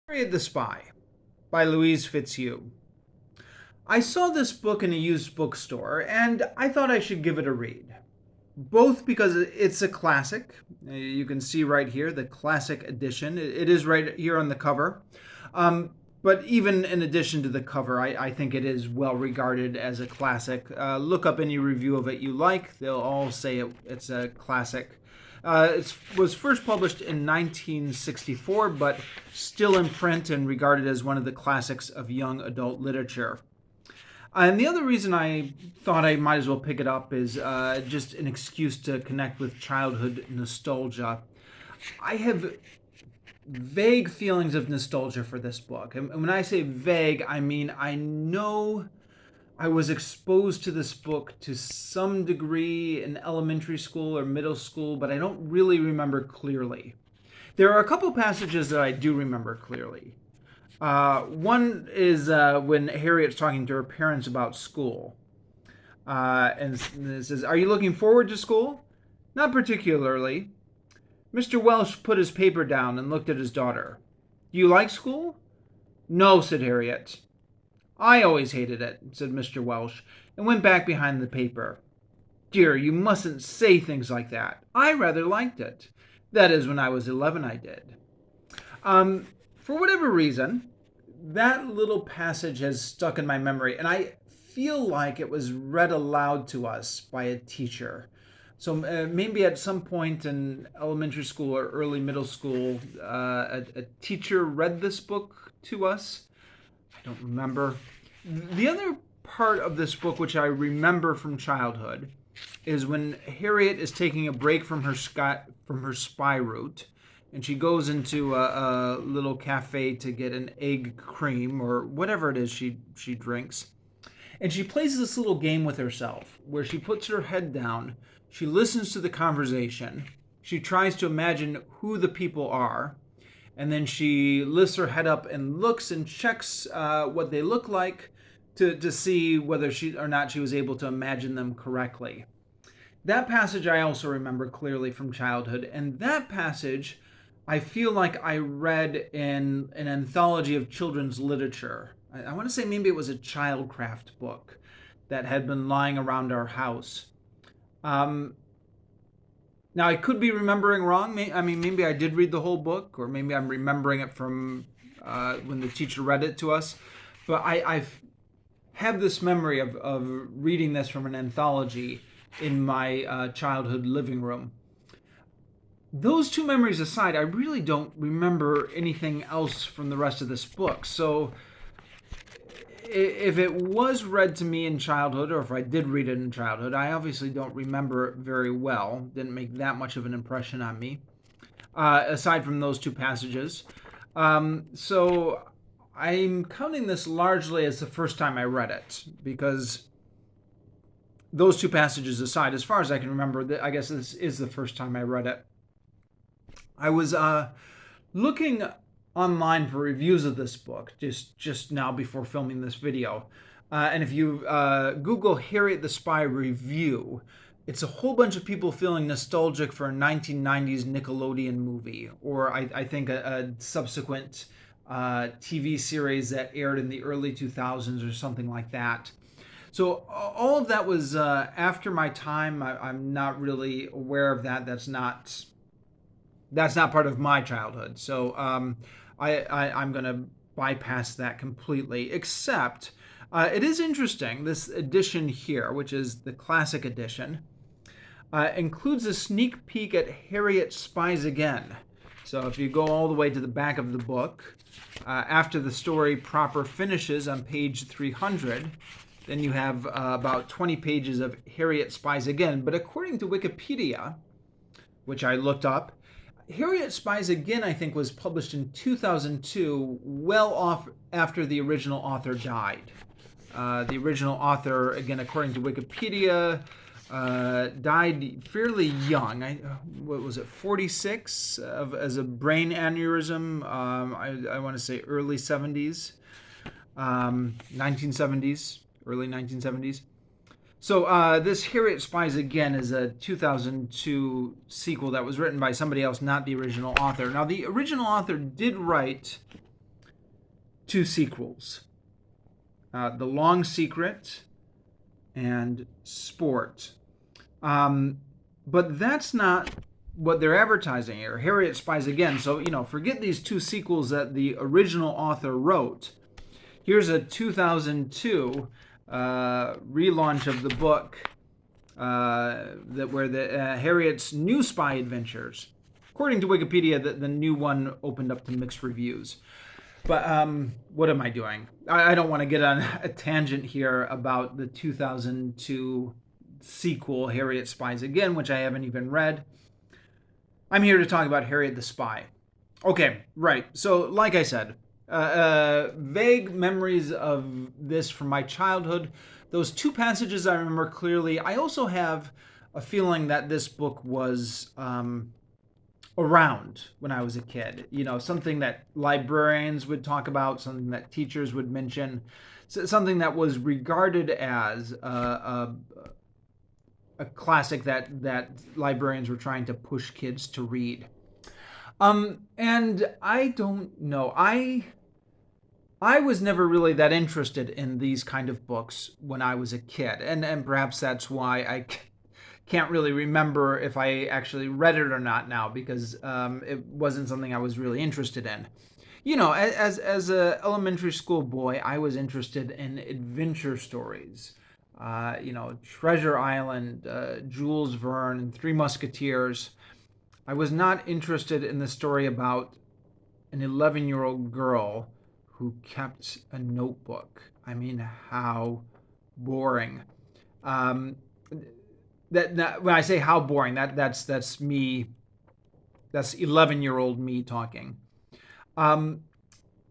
Harriet the Spy by Louise Fitzhugh. I saw this book in a used bookstore and I thought I should give it a read. Both because it's a classic. You can see right here the classic edition. It is right here on the cover. But even in addition to the cover, I think it is well regarded as a classic. Look up any review of it you like, they'll all say it's a classic. It was first published in 1964, but still in print and regarded as one of the classics of young adult literature. And the other reason I thought I might as well pick it up is just an excuse to connect with childhood nostalgia. I have vague feelings of nostalgia for this book. And when I say vague, I mean I know I was exposed to this book to some degree in elementary school or middle school, but I don't really remember clearly. There are a couple passages that I do remember clearly. One is when Harriet's talking to her parents about school. And it says, "Are you looking forward to school?" "Not particularly." Mr. Welsh put his paper down and looked at his daughter. "Do you like school?" "No," said Harriet. "I always hated it," said Mr. Welsh, and went back behind the paper. "Dear, you mustn't say things like that. I rather liked it. That is, when I was 11, I did." For whatever reason, that little passage has stuck in my memory, and I feel like it was read aloud to us by a teacher. So maybe at some point in elementary school or early middle school, a teacher read this book to us. I don't remember. The other part of this book, which I remember from childhood, is when Harriet is taking a break from her spy route, and she goes into a little cafe to get an egg cream or whatever it is she drinks. And she plays this little game with herself where she puts her head down, she listens to the conversation, she tries to imagine who the people are, and then she lifts her head up and looks and checks what they look like to see whether she or not she was able to imagine them correctly. That passage I also remember clearly from childhood, and that passage I feel like I read in an anthology of children's literature. I want to say maybe it was a childcraft book that had been lying around our house. Um, Now, I could be remembering wrong. I mean, maybe I did read the whole book, or maybe I'm remembering it from when the teacher read it to us. But I have this memory of reading this from an anthology in my childhood living room. Those two memories aside, I really don't remember anything else from the rest of this book. So if it was read to me in childhood, or if I did read it in childhood, I obviously don't remember it very well. Didn't make that much of an impression on me, aside from those two passages. So I'm counting this largely as the first time I read it, because those two passages aside, as far as I can remember, I guess this is the first time I read it. I was looking online for reviews of this book just now before filming this video. And if you Google Harriet the Spy review, it's a whole bunch of people feeling nostalgic for a 1990s Nickelodeon movie, or I think a subsequent TV series that aired in the early 2000s or something like that. So all of that was after my time. I'm not really aware of that. That's not part of my childhood. So I'm going to bypass that completely, except it is interesting. This edition here, which is the classic edition, includes a sneak peek at Harriet Spies Again. So if you go all the way to the back of the book, after the story proper finishes on page 300, then you have about 20 pages of Harriet Spies Again. But according to Wikipedia, which I looked up, Harriet Spies Again, I think, was published in 2002, well off after the original author died. The original author, again, according to Wikipedia, died fairly young. What was it, 46, as a brain aneurysm? I want to say early 70s, 1970s, early 1970s. So this Harriet Spies Again is a 2002 sequel that was written by somebody else, not the original author. Now, the original author did write two sequels, The Long Secret and Sport. But that's not what they're advertising here. Harriet Spies Again. So, forget these two sequels that the original author wrote. Here's a 2002 relaunch of the book where Harriet's new spy adventures. According to Wikipedia, the new one opened up to mixed reviews. But what am I doing? I don't want to get on a tangent here about the 2002 sequel, Harriet Spies Again, which I haven't even read. I'm here to talk about Harriet the Spy. Okay, right. So, like I said, vague memories of this from my childhood. Those two passages I remember clearly. I also have a feeling that this book was around when I was a kid. Something that librarians would talk about, something that teachers would mention, something that was regarded as a classic that librarians were trying to push kids to read. And I don't know. I was never really that interested in these kind of books when I was a kid, and perhaps that's why I can't really remember if I actually read it or not now, because it wasn't something I was really interested in. As a elementary school boy, I was interested in adventure stories. Treasure Island, Jules Verne, and Three Musketeers. I was not interested in the story about an 11-year-old girl who kept a notebook. I mean, how boring. When I say how boring, that's me. That's 11-year-old me talking. And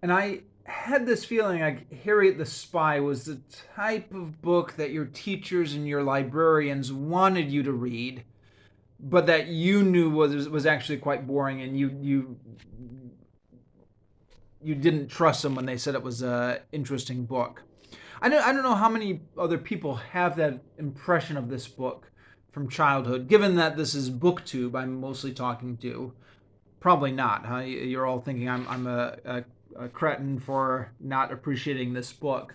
I had this feeling like Harriet the Spy was the type of book that your teachers and your librarians wanted you to read, but that you knew was actually quite boring, and you didn't trust them when they said it was an interesting book. I don't know how many other people have that impression of this book from childhood, given that this is BookTube I'm mostly talking to. Probably not, huh? You're all thinking I'm a cretin for not appreciating this book.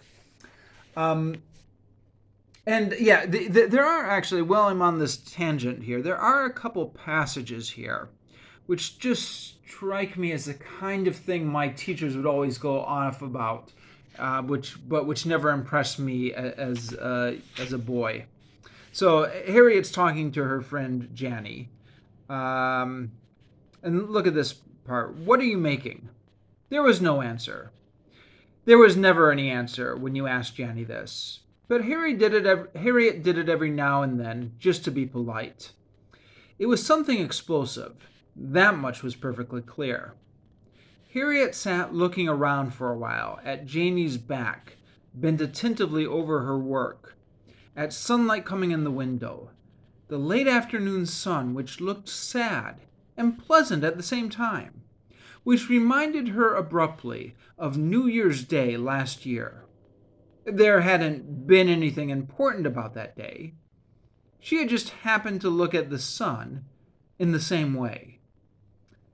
And yeah, there are actually, while I'm on this tangent here, there are a couple passages here which just strike me as the kind of thing my teachers would always go off about, which never impressed me as a boy. So Harriet's talking to her friend Janny, and look at this part. What are you making? There was no answer. There was never any answer when you asked Janny this. But Harriet did it every now and then, just to be polite. It was something explosive. That much was perfectly clear. Harriet sat looking around for a while, at Janey's back, bent attentively over her work, at sunlight coming in the window, the late afternoon sun which looked sad and pleasant at the same time, which reminded her abruptly of New Year's Day last year. There hadn't been anything important about that day. She had just happened to look at the sun in the same way.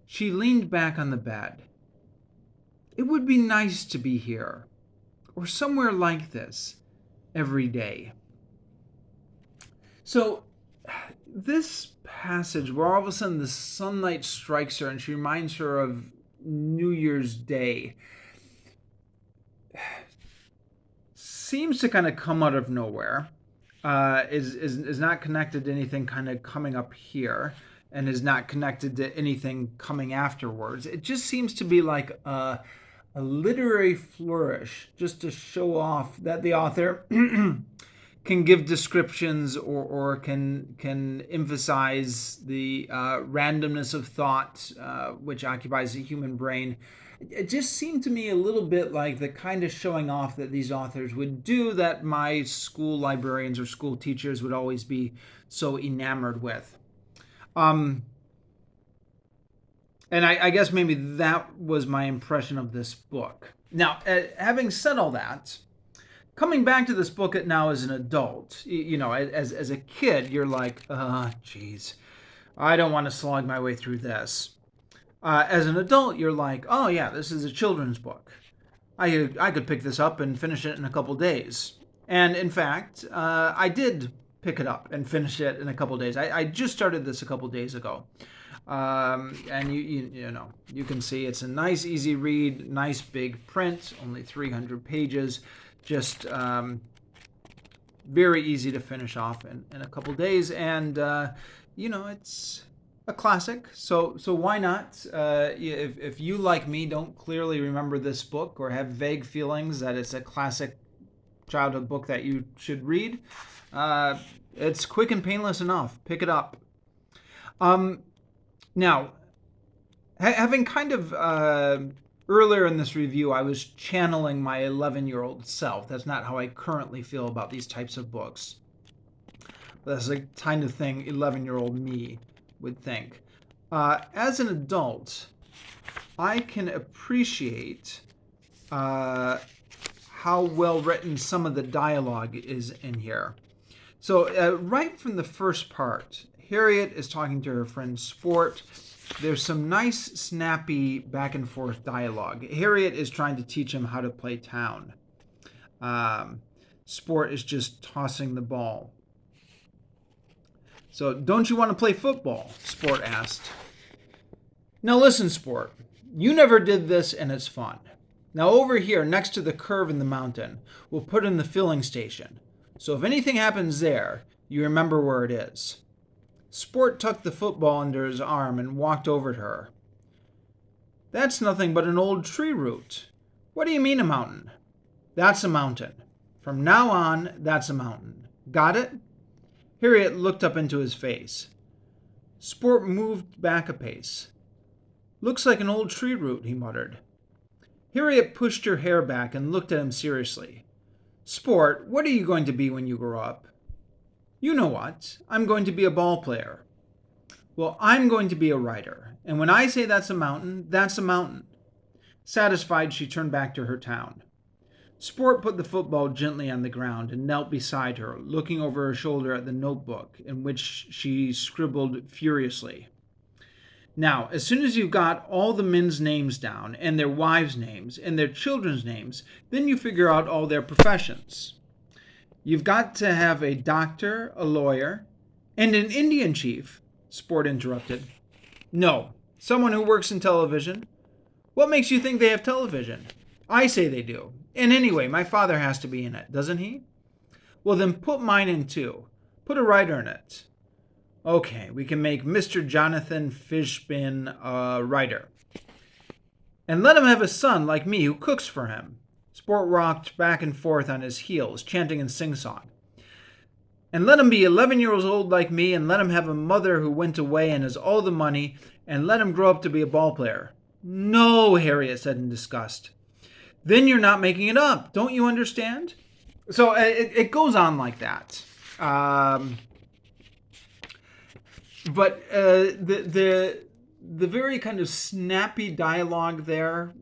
She leaned back on the bed. It would be nice to be here, or somewhere like this, every day. So, this passage where all of a sudden the sunlight strikes her and she reminds her of New Year's Day seems to kind of come out of nowhere, is not connected to anything kind of coming up here, and is not connected to anything coming afterwards. It just seems to be like a literary flourish, just to show off that the author can give descriptions or can emphasize the randomness of thought, which occupies the human brain. It just seemed to me a little bit like the kind of showing off that these authors would do that my school librarians or school teachers would always be so enamored with. And I guess maybe that was my impression of this book. Now, having said all that, coming back to this book now as an adult, as a kid, you're like, geez, I don't want to slog my way through this. As an adult, you're like, oh yeah, this is a children's book. I could pick this up and finish it in a couple days. And in fact, I did pick it up and finish it in a couple days. I just started this a couple days ago. And you know, you can see it's a nice, easy read, nice big print, only 300 pages, just very easy to finish off in a couple days. And, you know, it's a classic, so why not? If you, like me, don't clearly remember this book or have vague feelings that it's a classic childhood book that you should read, it's quick and painless enough. Pick it up. Now, having kind of earlier in this review, I was channeling my 11-year-old self. That's not how I currently feel about these types of books. That's the kind of thing 11-year-old me would think. As an adult, I can appreciate how well written some of the dialogue is in here. So right from the first part, Harriet is talking to her friend Sport. There's some nice, snappy back and forth dialogue. Harriet is trying to teach him how to play town. Sport is just tossing the ball. So, don't you want to play football? Sport asked. Now listen, Sport. You never did this and it's fun. Now over here, next to the curve in the mountain, we'll put in the filling station. So if anything happens there, you remember where it is. Sport tucked the football under his arm and walked over to her. That's nothing but an old tree root. What do you mean a mountain? That's a mountain. From now on, that's a mountain. Got it? Harriet looked up into his face. Sport moved back a pace. Looks like an old tree root, he muttered. Harriet pushed her hair back and looked at him seriously. Sport, what are you going to be when you grow up? You know what? I'm going to be a ball player. Well, I'm going to be a writer. And when I say that's a mountain, that's a mountain. Satisfied, she turned back to her town. Sport put the football gently on the ground and knelt beside her, looking over her shoulder at the notebook in which she scribbled furiously. Now, as soon as you've got all the men's names down, and their wives' names, and their children's names, then you figure out all their professions. You've got to have a doctor, a lawyer, and an Indian chief, Sport interrupted. No, someone who works in television. What makes you think they have television? I say they do. And anyway, my father has to be in it, doesn't he? Well, then put mine in too. Put a writer in it. Okay, we can make Mr. Jonathan Fishbin a writer. And let him have a son like me who cooks for him. Sport rocked back and forth on his heels, chanting in sing-song. And let him be 11 years old like me, and let him have a mother who went away and has all the money, and let him grow up to be a ball player. No, Harriet said in disgust. Then you're not making it up. Don't you understand? So it goes on like that. But the very kind of snappy dialogue there,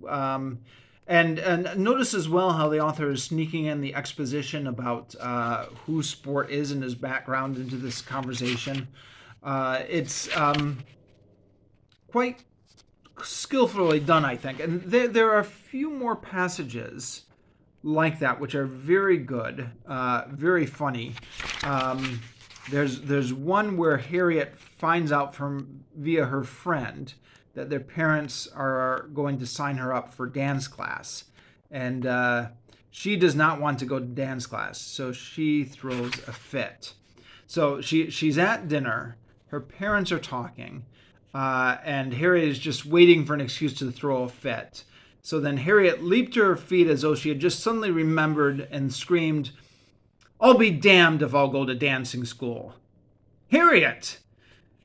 and notice as well how the author is sneaking in the exposition about who Sport is and his background into this conversation. It's quite skillfully done, I think. And there are a few more passages like that which are very good, very funny. There's one where Harriet finds out via her friend that their parents are going to sign her up for dance class. And she does not want to go to dance class, so she throws a fit. So she's at dinner, her parents are talking, and Harriet is just waiting for an excuse to throw a fit. So then Harriet leaped to her feet as though she had just suddenly remembered and screamed, I'll be damned if I'll go to dancing school. Harriet!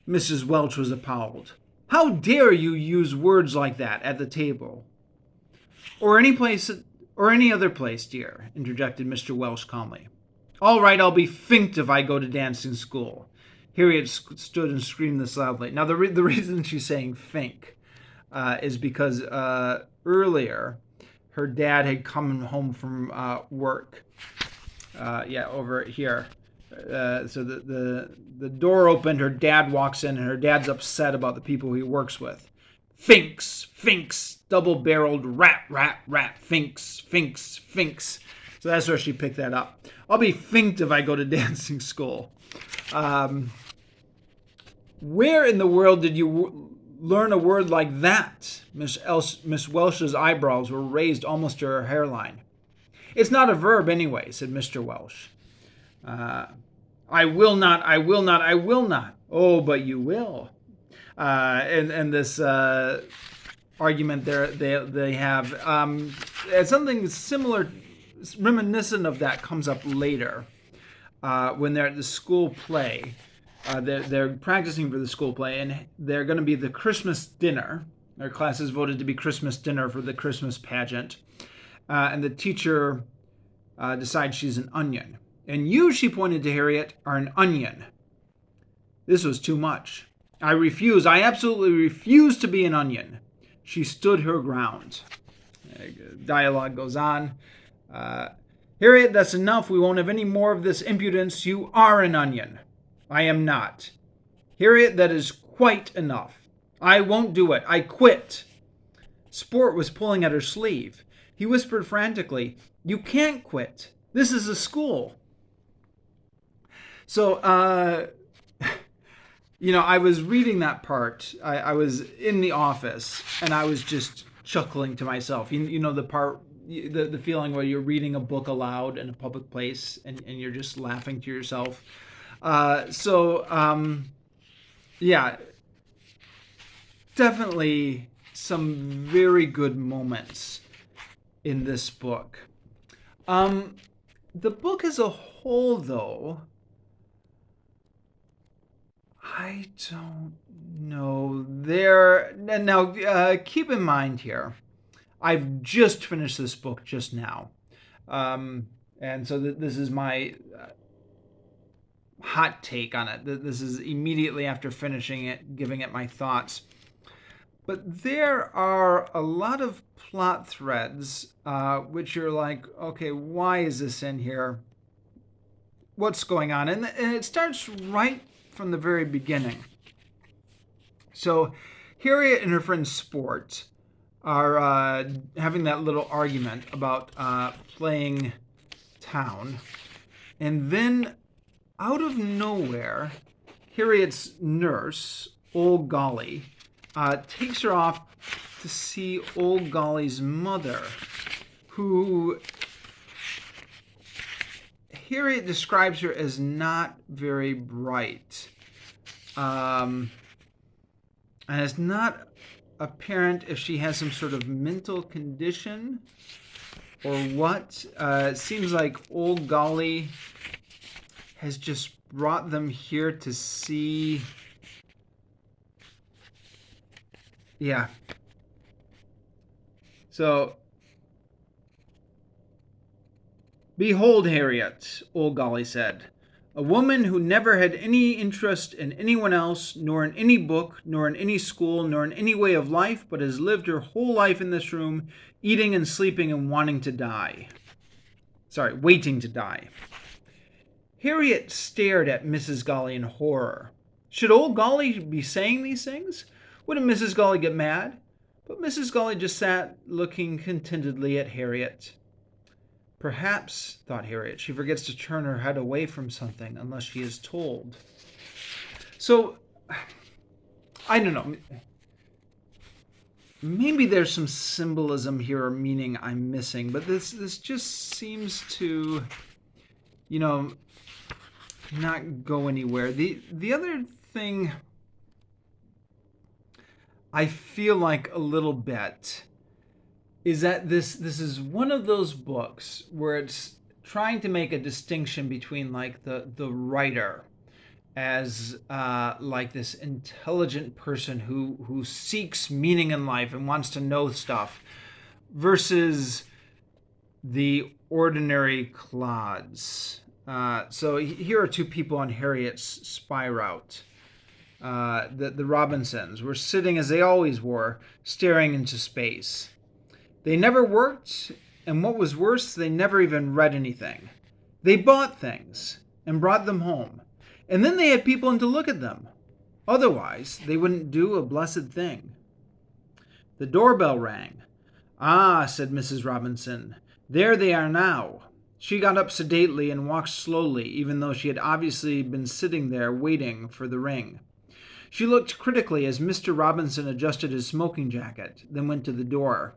Mrs. Welch was appalled. How dare you use words like that at the table? Or any other place, dear, interjected Mr. Welch calmly. All right, I'll be finked if I go to dancing school. Harriet stood and screamed this loudly. Now, the reason she's saying fink is because earlier her dad had come home from work. Over here. So the door opened, her dad walks in, and her dad's upset about the people he works with. Finks, double-barreled rat, rat, rat, finks, finks, finks. So that's where she picked that up. I'll be finked if I go to dancing school. Where in the world did you learn a word like that? Miss Welsh's eyebrows were raised almost to her hairline. It's not a verb anyway, said Mr. Welsh. I will not, I will not, I will not. Oh, but you will. And this argument there they have. Something similar, reminiscent of that comes up later when they're at the school play. They're practicing for the school play, and they're going to be the Christmas dinner. Their class is voted to be Christmas dinner for the Christmas pageant. And the teacher decides she's an onion. And you, she pointed to Harriet, are an onion. This was too much. I refuse. I absolutely refuse to be an onion. She stood her ground. Dialogue goes on. Harriet, that's enough. We won't have any more of this impudence. You are an onion. I am not. Harriet, that is quite enough. I won't do it. I quit. Sport was pulling at her sleeve. He whispered frantically, you can't quit. This is a school. So, I was reading that part. I was in the office, and I was just chuckling to myself. You know the part, the feeling where you're reading a book aloud in a public place, and you're just laughing to yourself. Definitely some very good moments in this book. The book as a whole, though, I don't know. Now, keep in mind here, I've just finished this book just now. And so this is my hot take on it. This is immediately after finishing it, giving it my thoughts. But there are a lot of plot threads which are like, okay, why is this in here? What's going on? And it starts right from the very beginning. So Harriet and her friend Sport are having that little argument about playing town. And then out of nowhere, Harriet's nurse, Old Golly, takes her off to see Old Golly's mother, who Harriet describes her as not very bright. And it's not apparent if she has some sort of mental condition or what. It seems like Old Golly has just brought them here to see. Yeah. So, behold, Harriet, Old Golly said, a woman who never had any interest in anyone else, nor in any book, nor in any school, nor in any way of life, but has lived her whole life in this room, eating and sleeping and waiting to die. Harriet stared at Mrs. Golly in horror. Should Old Golly be saying these things? Wouldn't Mrs. Golly get mad? But Mrs. Golly just sat looking contentedly at Harriet. Perhaps, thought Harriet, she forgets to turn her head away from something unless she is told. So, I don't know. Maybe there's some symbolism here or meaning I'm missing, but this just seems to, not go anywhere. The other thing I feel like a little bit is that this is one of those books where it's trying to make a distinction between like the writer as like this intelligent person who seeks meaning in life and wants to know stuff versus the ordinary clods. So here are two people on Harriet's spy route. The Robinsons were sitting as they always were, staring into space. They never worked, and what was worse, they never even read anything. They bought things and brought them home, and then they had people in to look at them. Otherwise, they wouldn't do a blessed thing. The doorbell rang. "Ah," said Mrs. Robinson, "there they are now." She got up sedately and walked slowly, even though she had obviously been sitting there waiting for the ring. She looked critically as Mr. Robinson adjusted his smoking jacket, then went to the door.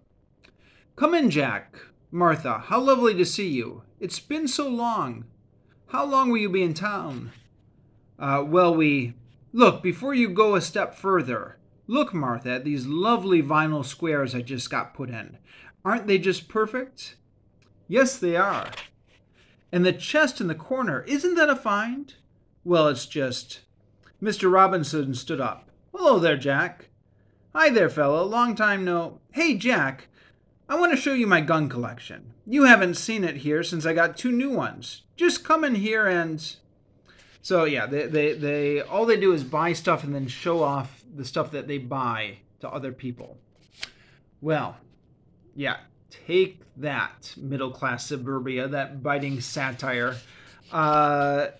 "Come in, Jack. Martha, how lovely to see you. It's been so long. How long will you be in town?" Well, we... Look, before you go a step further, look, Martha, at these lovely vinyl squares I just got put in. Aren't they just perfect?" "Yes, they are." "And the chest in the corner, isn't that a find?" "Well, it's just..." Mr. Robinson stood up. "Hello there, Jack." "Hi there, fellow. Long time no..." "Hey, Jack, I want to show you my gun collection. You haven't seen it here since I got 2 new ones. Just come in here and..." So yeah, they all they do is buy stuff and then show off the stuff that they buy to other people. Well, yeah, take that, middle class suburbia, that biting satire. There's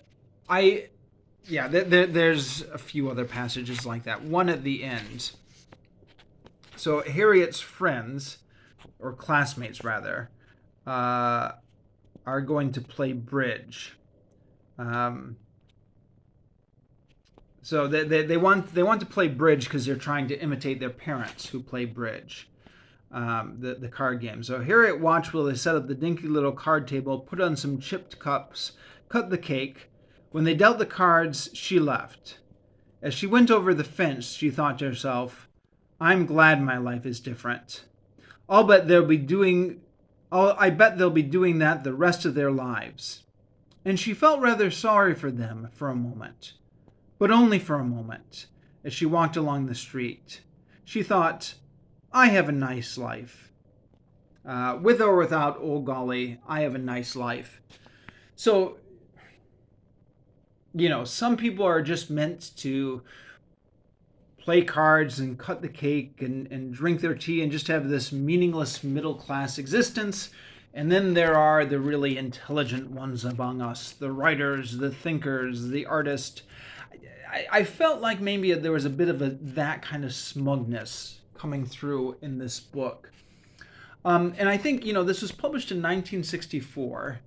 a few other passages like that. One at the end. So Harriet's friends, or classmates rather, are going to play bridge. So they want to play bridge because they're trying to imitate their parents who play bridge, the card game. So Harriet watched while they set up the dinky little card table, put on some chipped cups, cut the cake. When they dealt the cards, she left. As she went over the fence, she thought to herself, "I'm glad my life is different. I bet they'll be doing that the rest of their lives." And she felt rather sorry for them for a moment. But only for a moment, as she walked along the street. She thought, "I have a nice life. With or without old golly, I have a nice life." So, some people are just meant to play cards and cut the cake and drink their tea and just have this meaningless middle class existence. And then there are the really intelligent ones among us, the writers, the thinkers, the artists. I felt like maybe there was a bit of that kind of smugness coming through in this book. And I think, this was published in 1964.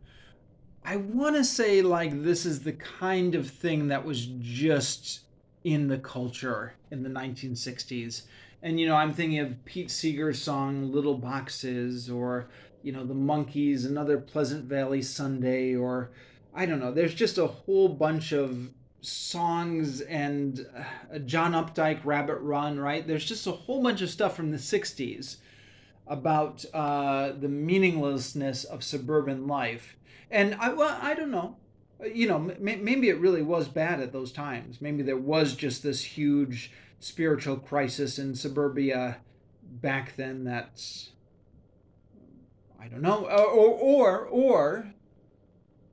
I want to say like this is the kind of thing that was just in the culture in the 1960s. And, I'm thinking of Pete Seeger's song Little Boxes, or, the Monkees, Another Pleasant Valley Sunday, or I don't know. There's just a whole bunch of songs, and John Updike, Rabbit Run, right? There's just a whole bunch of stuff from the 60s about the meaninglessness of suburban life. And I don't know. Maybe it really was bad at those times. Maybe there was just this huge spiritual crisis in suburbia back then that's, I don't know. Or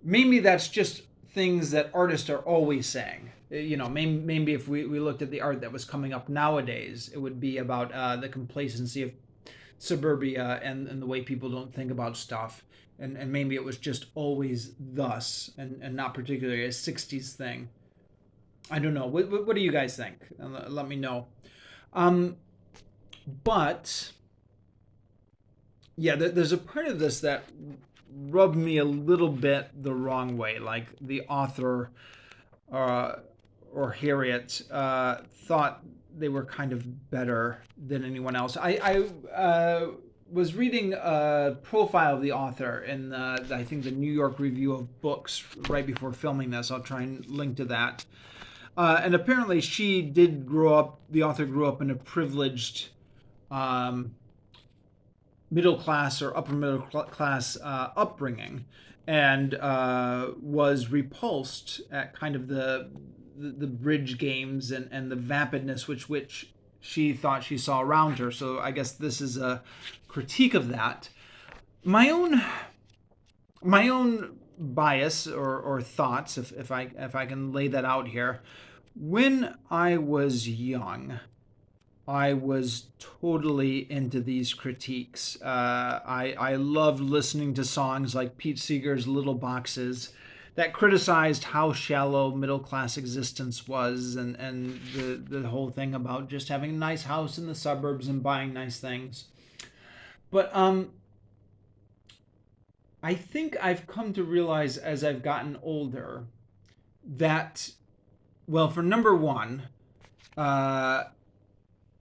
maybe that's just things that artists are always saying. Maybe if we looked at the art that was coming up nowadays, it would be about the complacency of suburbia and the way people don't think about stuff. And maybe it was just always thus and not particularly a 60s thing. I don't know. What do you guys think? Let me know. But, yeah, there's a part of this that rubbed me a little bit the wrong way. Like the author or Harriet thought they were kind of better than anyone else. I was reading a profile of the author in I think the New York Review of Books right before filming this. I'll try and link to that. And apparently the author grew up in a privileged middle class or upper middle class upbringing, and was repulsed at kind of the bridge games and the vapidness which she thought she saw around her. So I guess this is a critique of that. My own bias or thoughts, if I can lay that out here. When I was young, I was totally into these critiques. I loved listening to songs like Pete Seeger's Little Boxes. that criticized how shallow middle class existence was, and the whole thing about just having a nice house in the suburbs and buying nice things. But I think I've come to realize as I've gotten older that, well, for number one, uh,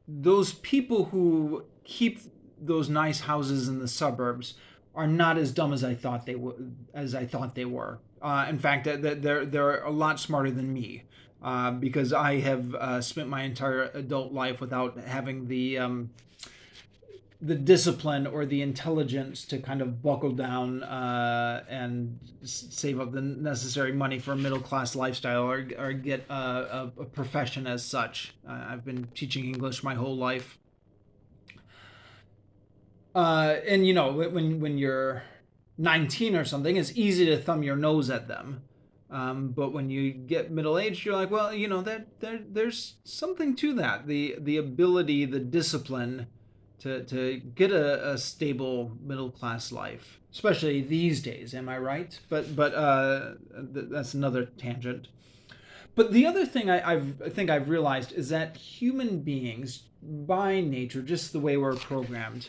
those people who keep those nice houses in the suburbs are not as dumb as I thought they were. In fact, they're a lot smarter than me, because I have spent my entire adult life without having the discipline or the intelligence to kind of buckle down and save up the necessary money for a middle class lifestyle, or get a profession as such. I've been teaching English my whole life. And when you're 19 or something, it's easy to thumb your nose at them. But when you get middle aged, you're like, well, there's something to that. The ability, the discipline to get a stable middle class life, especially these days. Am I right? But that's another tangent. But the other thing I think I've realized is that human beings, by nature, just the way we're programmed,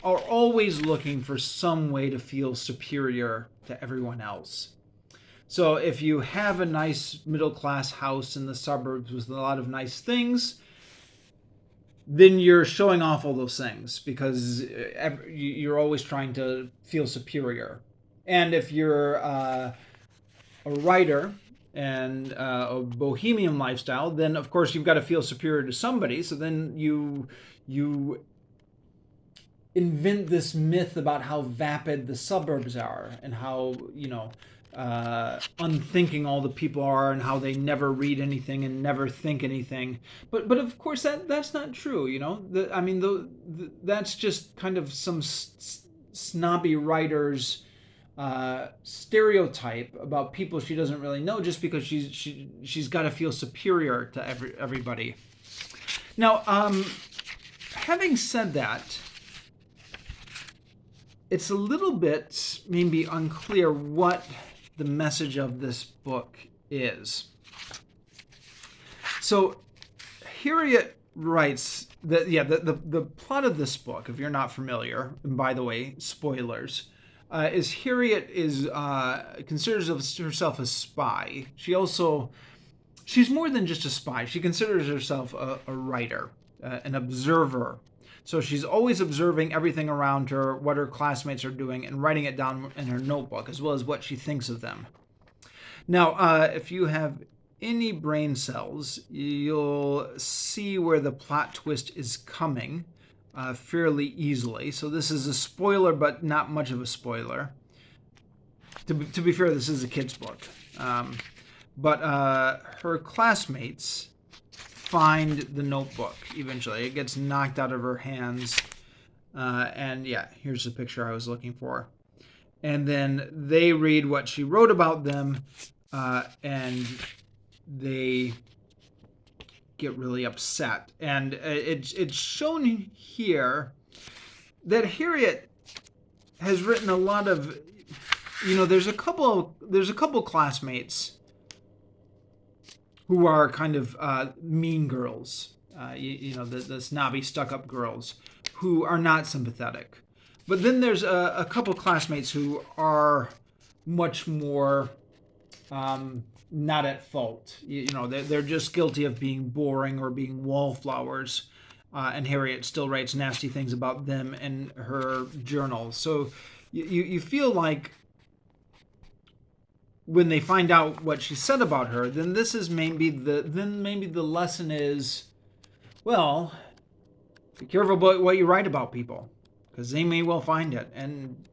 are always looking for some way to feel superior to everyone else. So if you have a nice middle class house in the suburbs with a lot of nice things, then you're showing off all those things because you're always trying to feel superior. And if you're a writer and a bohemian lifestyle, then of course you've got to feel superior to somebody. So then you invent this myth about how vapid the suburbs are, and how unthinking all the people are, and how they never read anything and never think anything. But of course that's not true. That's just kind of some snobby writer's stereotype about people she doesn't really know, just because she's got to feel superior to everybody. Now, having said that, it's a little bit maybe unclear what the message of this book is. So Harriet writes that, the plot of this book, if you're not familiar, and by the way, spoilers, is Harriet considers herself a spy. She's more than just a spy. She considers herself a writer, an observer. So she's always observing everything around her, what her classmates are doing, and writing it down in her notebook, as well as what she thinks of them. Now, if you have any brain cells, you'll see where the plot twist is coming fairly easily. So this is a spoiler, but not much of a spoiler. To be fair, this is a kid's book. But her classmates find the notebook eventually. It gets knocked out of her hands. And yeah, here's the picture I was looking for. And then they read what she wrote about them, and they get really upset. And it's shown here that Harriet has written a lot of, there's a couple classmates who are kind of mean girls, the snobby, stuck-up girls who are not sympathetic. But then there's a couple classmates who are much more not at fault. They're just guilty of being boring or being wallflowers. And Harriet still writes nasty things about them in her journal. So you feel like when they find out what she said about her, then maybe the lesson is, well, be careful about what you write about people, because they may well find it. And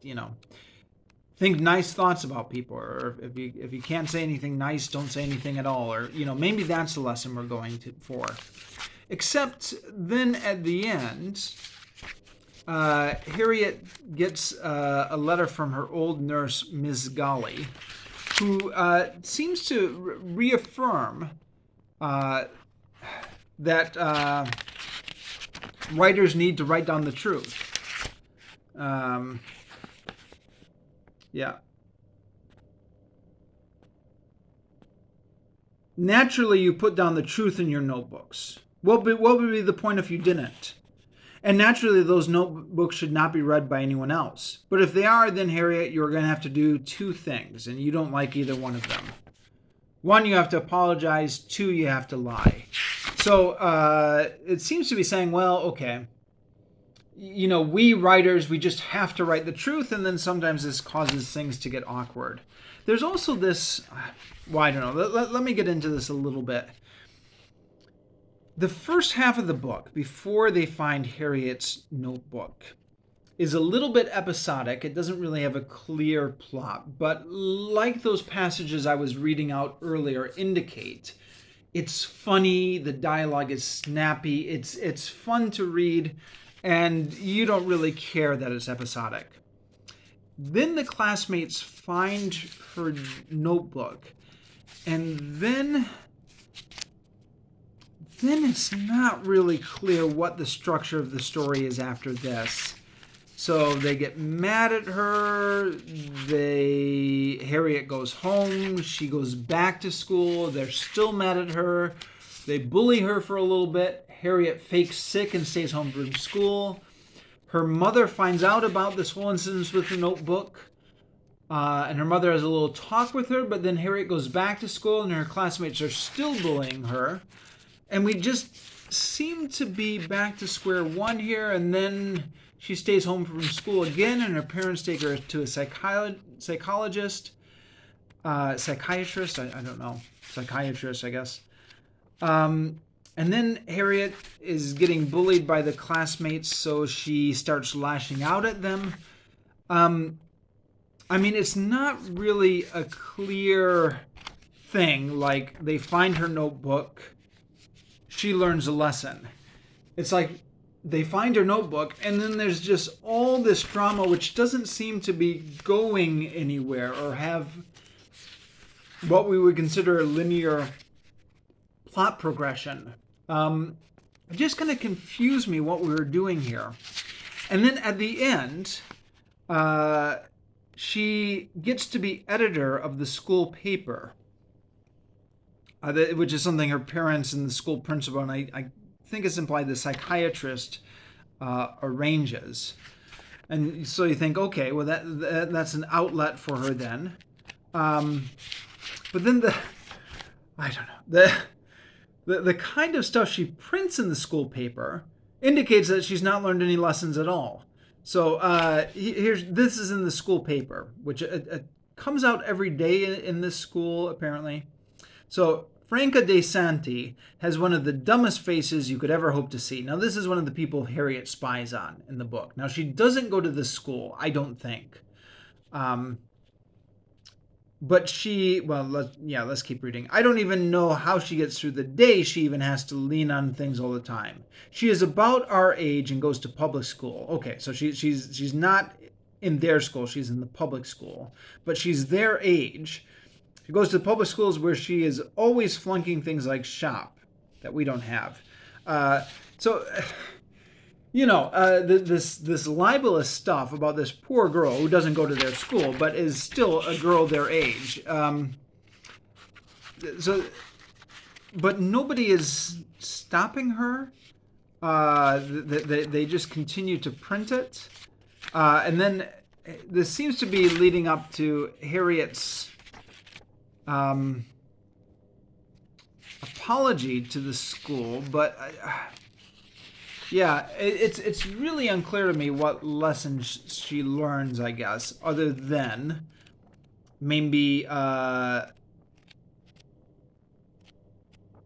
think nice thoughts about people, or if you can't say anything nice, don't say anything at all. Or maybe that's the lesson we're going for. Except then at the end, Harriet gets a letter from her old nurse, Miss Golly, who seems to reaffirm that writers need to write down the truth. Yeah. Naturally, you put down the truth in your notebooks. What would be the point if you didn't? And naturally, those notebooks should not be read by anyone else. But if they are, then Harriet, you're going to have to do two things, and you don't like either one of them. One, you have to apologize. Two, you have to lie. So it seems to be saying, well, okay, we writers, we just have to write the truth, and then sometimes this causes things to get awkward. There's also this, well, I don't know, let me get into this a little bit. The first half of the book, before they find Harriet's notebook, is a little bit episodic. It doesn't really have a clear plot, but like those passages I was reading out earlier indicate, it's funny, the dialogue is snappy, it's fun to read, and you don't really care that it's episodic. Then the classmates find her notebook, and then it's not really clear what the structure of the story is after this. So they get mad at her. Harriet goes home. She goes back to school. They're still mad at her. They bully her for a little bit. Harriet fakes sick and stays home from school. Her mother finds out about this whole incident with the notebook. And her mother has a little talk with her, but then Harriet goes back to school and her classmates are still bullying her. And we just seem to be back to square one here, and then she stays home from school again, and her parents take her to a psychiatrist, I don't know, psychiatrist, I guess. And then Harriet is getting bullied by the classmates, so she starts lashing out at them. It's not really a clear thing, like they find her notebook, she learns a lesson. It's like they find her notebook, and then there's just all this drama which doesn't seem to be going anywhere or have what we would consider a linear plot progression. Just kind of confused me what we were doing here. And then at the end, she gets to be editor of the school paper, which is something her parents and the school principal, and I think it's implied the psychiatrist, arranges. And so you think, okay, well that's an outlet for her then. But then I don't know, the kind of stuff she prints in the school paper indicates that she's not learned any lessons at all. So this is in the school paper, which comes out every day in this school apparently. So Franca De Santi has one of the dumbest faces you could ever hope to see. Now, this is one of the people Harriet spies on in the book. Now, she doesn't go to this school, I don't think. But let's keep reading. I don't even know how she gets through the day. She even has to lean on things all the time. She is about our age and goes to public school. Okay, so she's not in their school. She's in the public school. But she's their age. She goes to public schools where she is always flunking things like shop that we don't have. This libelous stuff about this poor girl who doesn't go to their school but is still a girl their age. But nobody is stopping her. They just continue to print it. And then this seems to be leading up to Harriet's apology to the school, but it's really unclear to me what lessons she learns, I guess, other than maybe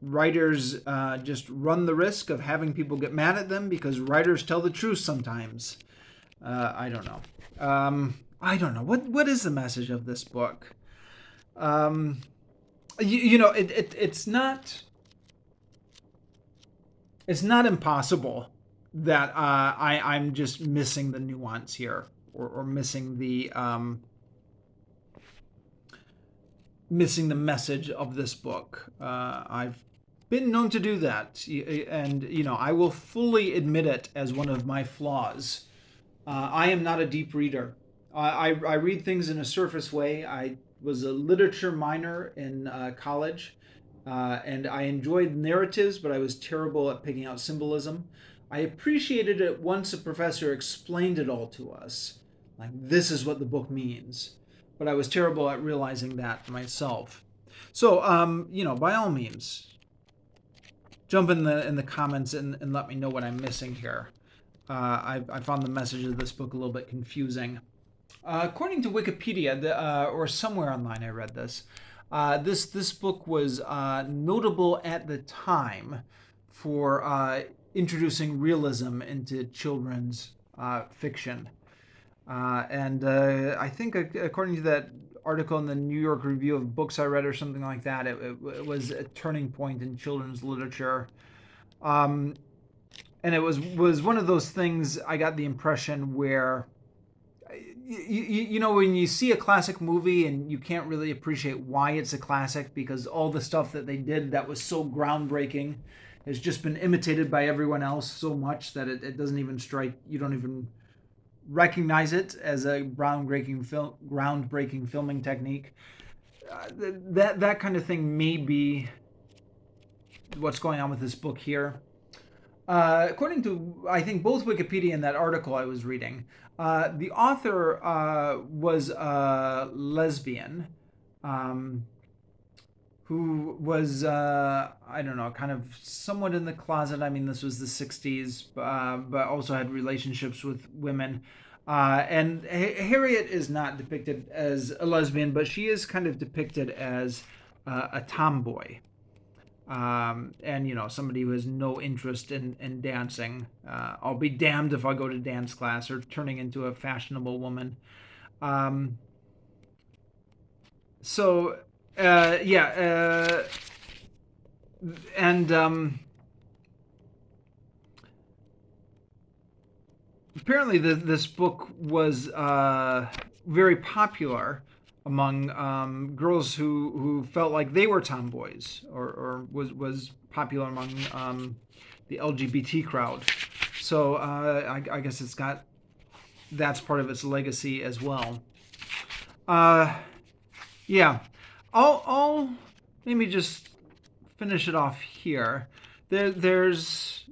writers just run the risk of having people get mad at them because writers tell the truth sometimes. I don't know. What is the message of this book? It's not impossible that I'm just missing the nuance here, or missing the message of this book. I've been known to do that, and I will fully admit it as one of my flaws. I am not a deep reader. I read things in a surface way. I was a literature minor in college, And I enjoyed narratives, but I was terrible at picking out symbolism. I appreciated it once a professor explained it all to us. Like, this is what the book means. But I was terrible at realizing that myself. So, by all means, jump in the comments and let me know what I'm missing here. I found the message of this book a little bit confusing. According to Wikipedia, or somewhere online I read this, this book was notable at the time for introducing realism into children's fiction. And I think, according to that article in the New York Review of Books I read or something like that, it was a turning point in children's literature. And it was one of those things, I got the impression, where when you see a classic movie and you can't really appreciate why it's a classic because all the stuff that they did that was so groundbreaking has just been imitated by everyone else so much that it doesn't even strike, you don't even recognize it as a groundbreaking filming technique. That kind of thing may be what's going on with this book here. According to, I think, both Wikipedia and that article I was reading, the author was a lesbian who was, I don't know, kind of somewhat in the closet. I mean, this was the 60s, but also had relationships with women. And Harriet is not depicted as a lesbian, but she is kind of depicted as a tomboy. And somebody who has no interest in dancing. I'll be damned if I go to dance class, or turning into a fashionable woman. So and apparently this book was very popular among girls who felt like they were tomboys, or was popular among the LGBT crowd. So I guess that's part of its legacy as well. Yeah, I'll maybe just finish it off here. There's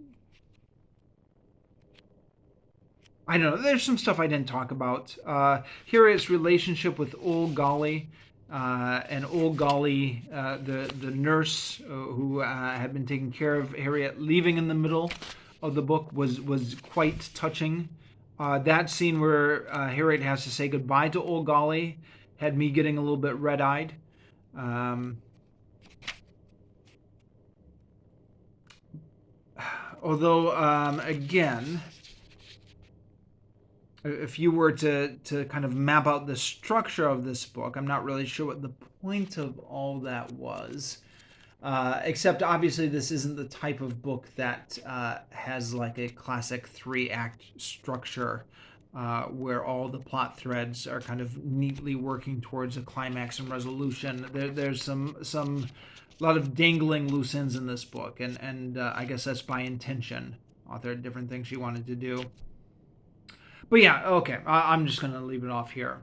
I don't know. There's some stuff I didn't talk about. Harriet's relationship with Old Golly, and Old Golly, the nurse who had been taking care of Harriet, leaving in the middle of the book was quite touching. That scene where Harriet has to say goodbye to Old Golly had me getting a little bit red-eyed. Although, again, if you were to kind of map out the structure of this book, I'm not really sure what the point of all that was. Except, obviously, this isn't the type of book that has like a classic 3-act structure where all the plot threads are kind of neatly working towards a climax and resolution. There's some lot of dangling loose ends in this book, and I guess that's by intention. Author had different things she wanted to do. But yeah, okay, I'm just going to leave it off here.